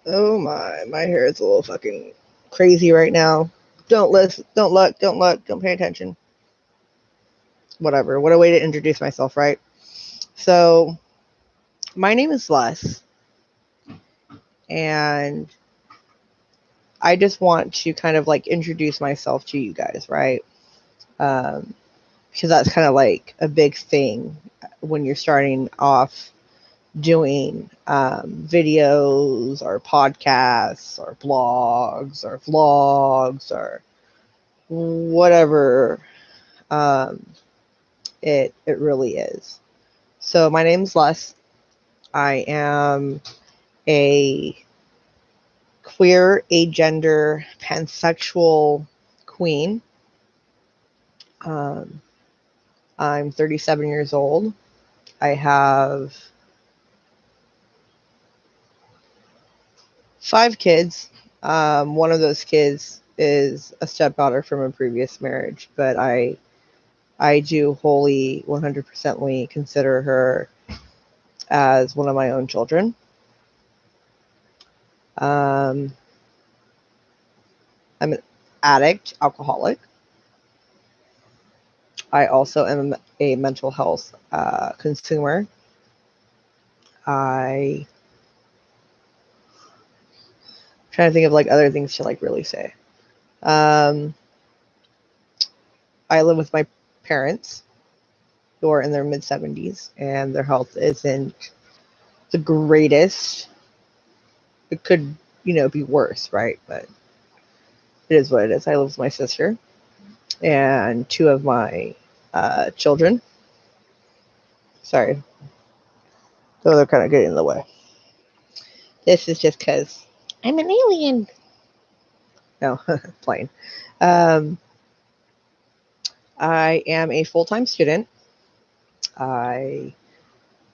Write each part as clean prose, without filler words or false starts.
Oh my hair is a little fucking crazy right now. Don't listen, don't look, don't pay attention. Whatever. What a way to introduce myself, right? So, my name is Les, and I just want to kind of like introduce myself to you guys, right? Um, because that's kind of like a big thing when you're starting off doing videos or podcasts or blogs or vlogs or whatever um, it really is. So my name's Les. I am a queer, agender, pansexual queen. Um, I'm 37 years old. I have 5 kids. One of those kids is a stepdaughter from a previous marriage, but I do wholly 100%ly consider her as one of my own children. Um, I'm an addict, alcoholic. I also am a mental health consumer. I trying to think of like other things to like really say. Um, I live with my parents who are in their mid 70s and their health isn't the greatest. It could, be worse, right? But it is what it is. I live with my sister and 2 of my children. Sorry, those are kind of getting in the way. This is just because I'm an alien. No, plain. Um, I am a full time student. I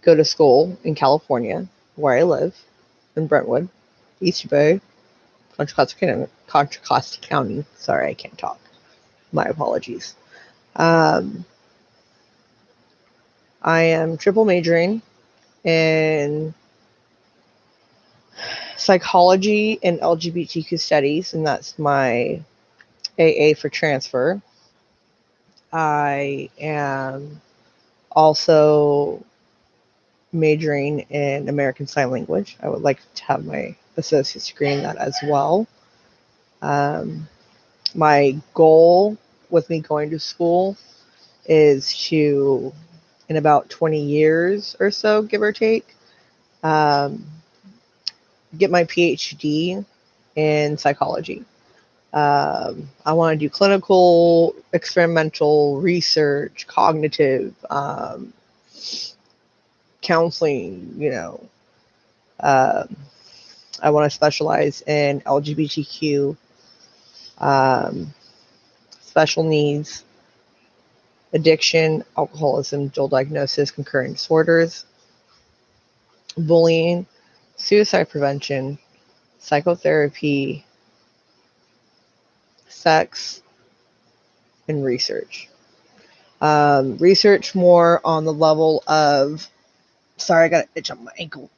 go to school in California, where I live, in Brentwood, East Bay, Contra Costa County. Sorry, I can't talk. My apologies. Um, I am triple majoring in psychology and LGBTQ studies, and that's my AA for transfer. I am also majoring in American Sign Language. I would like to have my associate's degree in that as well. Um, my goal with me going to school is to, in about 20 years or so, give or take, um, get my PhD in psychology. I want to do clinical, experimental research, cognitive counseling. Um, I want to specialize in LGBTQ, um, special needs, addiction, alcoholism, dual diagnosis, concurrent disorders, bullying, suicide prevention, psychotherapy, sex, and research. Research more on the level of, sorry, I got an itch on my ankle.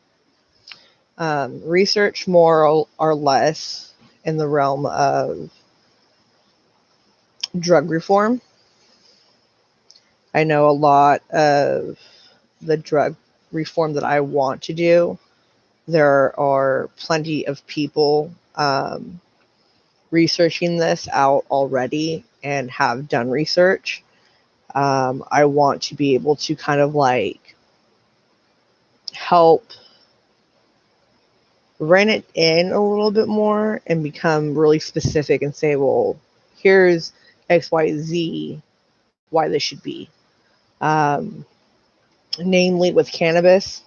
Research more or less in the realm of drug reform. I know a lot of the drug reform that I want to do. There are plenty of people researching this out already and have done research. I want to be able to kind of like help rein it in a little bit more and become really specific and say, well, here's XYZ, why this should be. Um, Namely, with cannabis,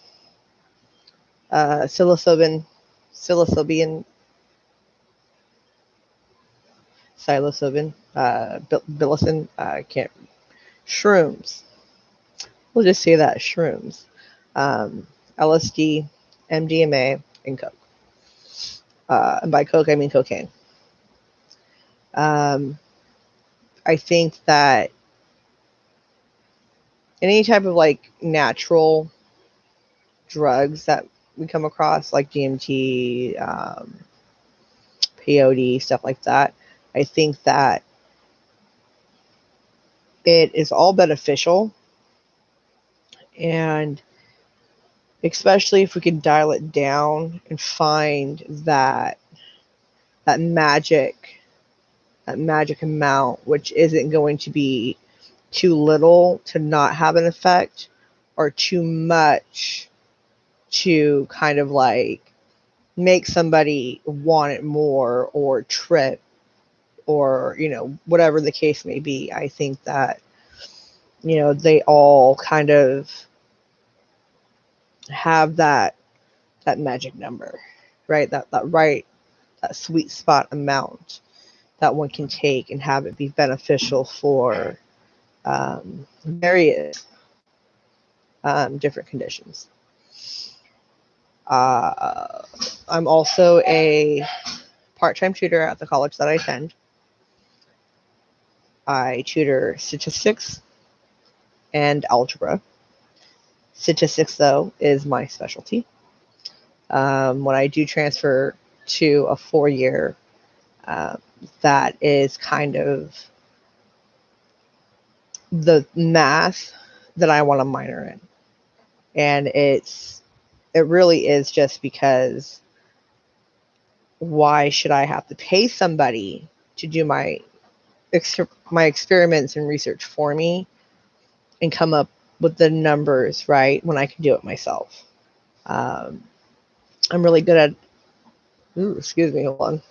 psilocybin, billicin, can't, shrooms. We'll just say that shrooms, LSD, MDMA, and coke. And by coke, I mean cocaine. Um, I think that any type of like natural drugs that we come across, like DMT, peyote, stuff like that, I think that it is all beneficial, and especially if we can dial it down and find that magic amount, which isn't going to be too little to not have an effect, or too much to kind of like make somebody want it more or trip, or whatever the case may be. I think that they all kind of have that magic number, right? That sweet spot amount that one can take and have it be beneficial for various different conditions. I'm also a part-time tutor at the college that I attend. I tutor statistics and algebra. Statistics, though, is my specialty. When I do transfer to a 4-year, that is kind of the math that I want to minor in. And it really is just because why should I have to pay somebody to do my experiments and research for me and come up with the numbers, right, when I can do it myself? I'm really good at, excuse me, hold on.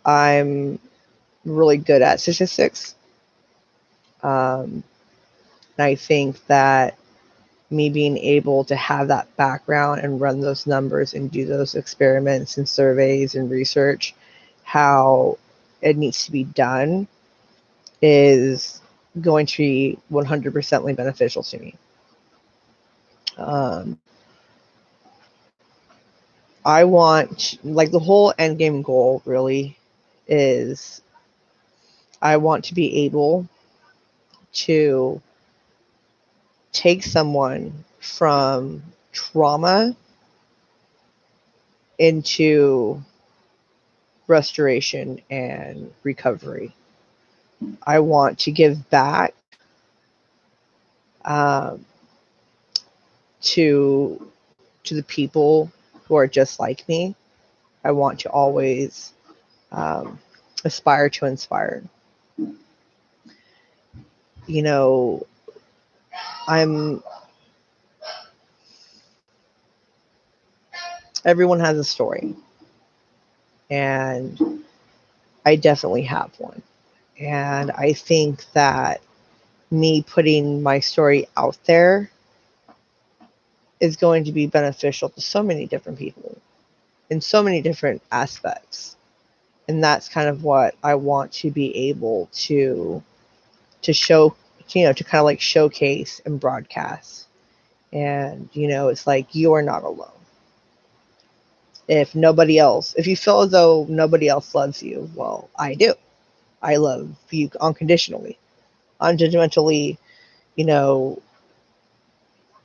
I'm really good at statistics. And I think that me being able to have that background and run those numbers and do those experiments and surveys and research how it needs to be done is going to be 100% beneficial to me. I want, like, the whole end game goal really is I want to be able to take someone from trauma into restoration and recovery. I want to give back to the people who are just like me. I want to always aspire to inspire. Everyone has a story, and I definitely have one. And I think that me putting my story out there is going to be beneficial to so many different people in so many different aspects. And that's kind of what I want to be able to show, to kind of like showcase and broadcast. And, it's like, you are not alone. If you feel as though nobody else loves you, well, I do. I love you unconditionally, unjudgmentally.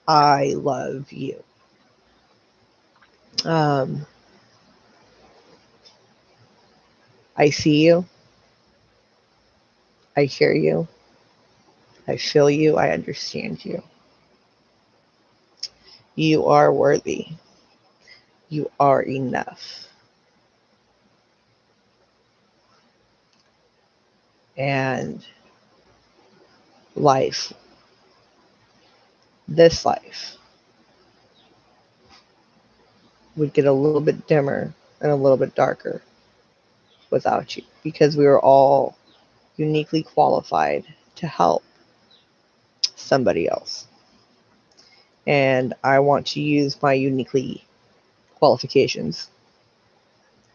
I love you. I see you. I hear you. I feel you. I understand you. You are worthy. You are enough. And this life, would get a little bit dimmer and a little bit darker without you, because we are all uniquely qualified to help somebody else. And I want to use my uniquely qualifications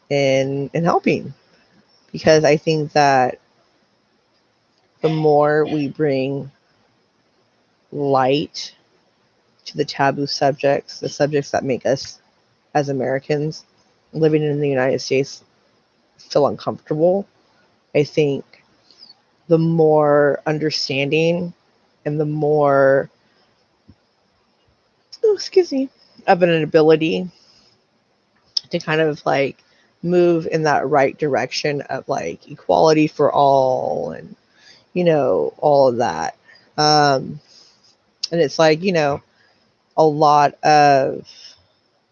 in helping, because I think that the more we bring light to the taboo subjects, the subjects that make us as Americans living in the United States feel uncomfortable, I think the more understanding and the more excuse me, of an ability to kind of like move in that right direction of like equality for all and, all of that. And it's like, a lot of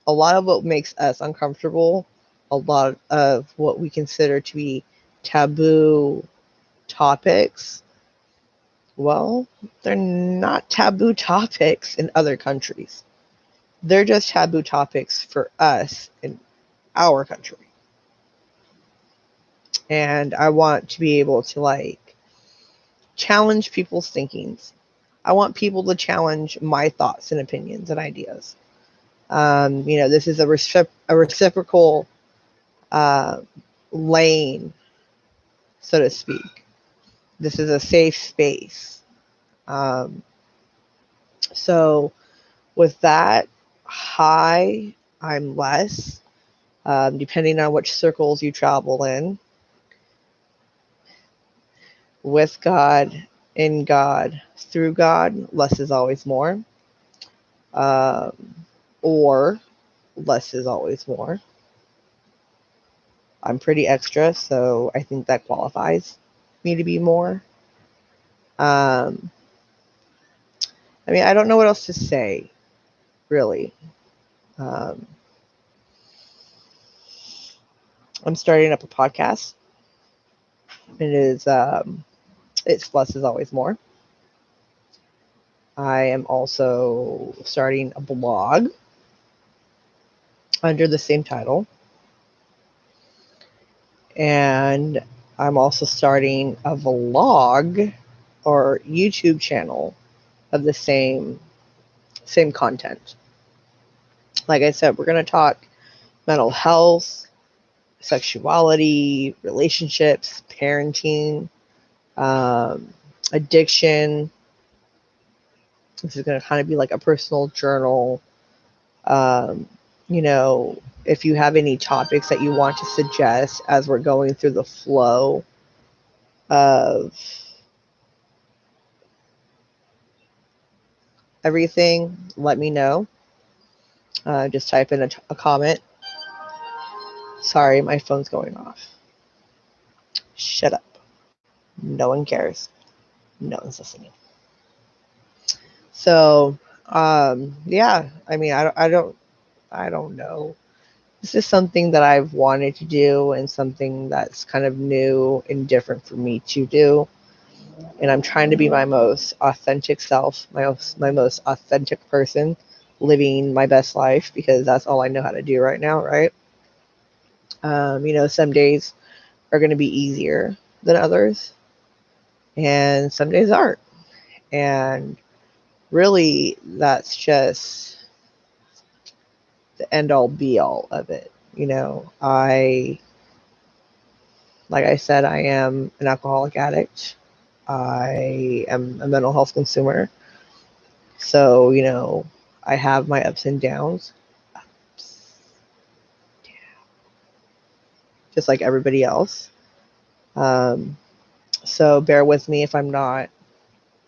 what makes us uncomfortable, a lot of what we consider to be taboo topics, well, they're not taboo topics in other countries. They're just taboo topics for us in our country. And I want to be able to like challenge people's thinkings. I want people to challenge my thoughts and opinions and ideas. This is a reciprocal lane, so to speak. This is a safe space. So with that, high, I'm less, depending on which circles you travel in. With God, in God, through God, less is always more. Or less is always more. I'm pretty extra, so I think that qualifies me to be more. I mean, I don't know what else to say, really. I'm starting up a podcast. It is, it's less is always more. I am also starting a blog under the same title. And I'm also starting a vlog or YouTube channel of the same content. Like I said, we're going to talk mental health, sexuality, relationships, parenting, addiction. This is going to kind of be like a personal journal. If you have any topics that you want to suggest as we're going through the flow of everything, let me know. Just type in a comment. Sorry, my phone's going off. Shut up. No one cares. No one's listening. So, yeah. I mean, I don't know. This is something that I've wanted to do and something that's kind of new and different for me to do. And I'm trying to be my most authentic self, my most authentic person, living my best life, because that's all I know how to do right now, right? Some days are going to be easier than others, and some days aren't. And really, that's just the end all be all of it. Like I said, I am an alcoholic addict. I am a mental health consumer. So, I have my ups and downs. Just like everybody else. So bear with me if I'm not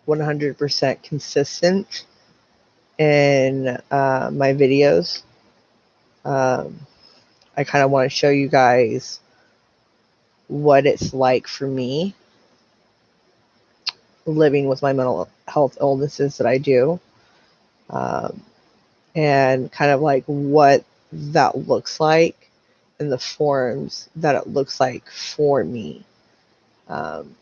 100% consistent in my videos. I kind of want to show you guys what it's like for me living with my mental health illnesses that I do, and kind of like what that looks like and the forms that it looks like for me. And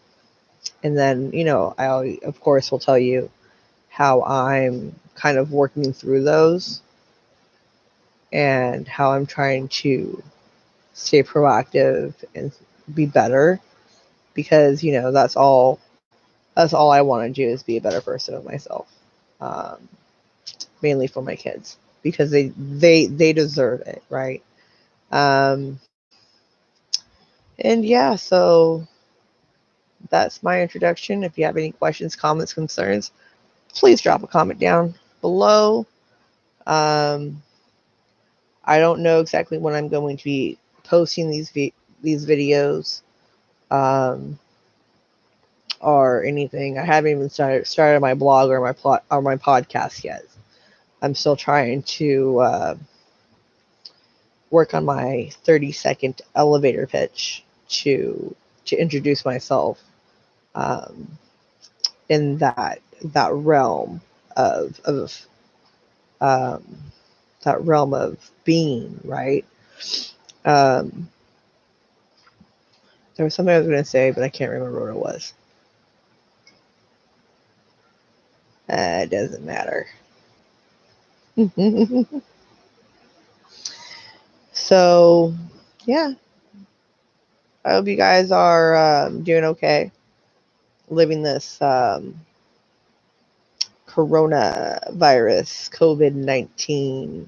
then, I, of course, will tell you how I'm kind of working through those and how I'm trying to stay proactive and be better, because, that's all I want to do is be a better person of myself, mainly for my kids, because they deserve it, right? And yeah, so that's my introduction. If you have any questions, comments, concerns, please drop a comment down below. I don't know exactly when I'm going to be posting these videos, or anything. I haven't even started my blog or my podcast yet. I'm still trying to work on my 30-second elevator pitch to introduce myself um, in that realm of um, that realm of being, right? Um, there was something I was going to say, but I can't remember what it was. It doesn't matter. So, yeah, I hope you guys are doing okay, living this coronavirus, COVID-19,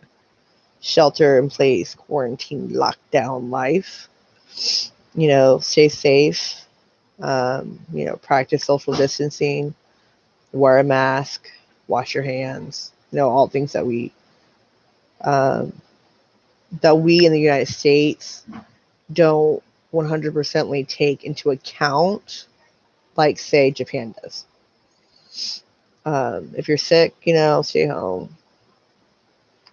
shelter in place, quarantine, lockdown life. Stay safe. Practice social distancing, wear a mask, wash your hands. All things um, that we in the United States don't 100% take into account, like say Japan does. If you're sick, stay home.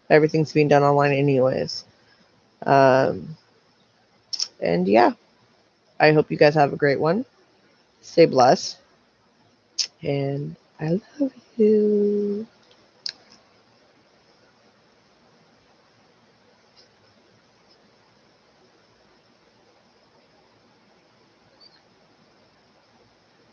Everything's being done online anyways. Um, and yeah, I hope you guys have a great one. Stay blessed. And I love you.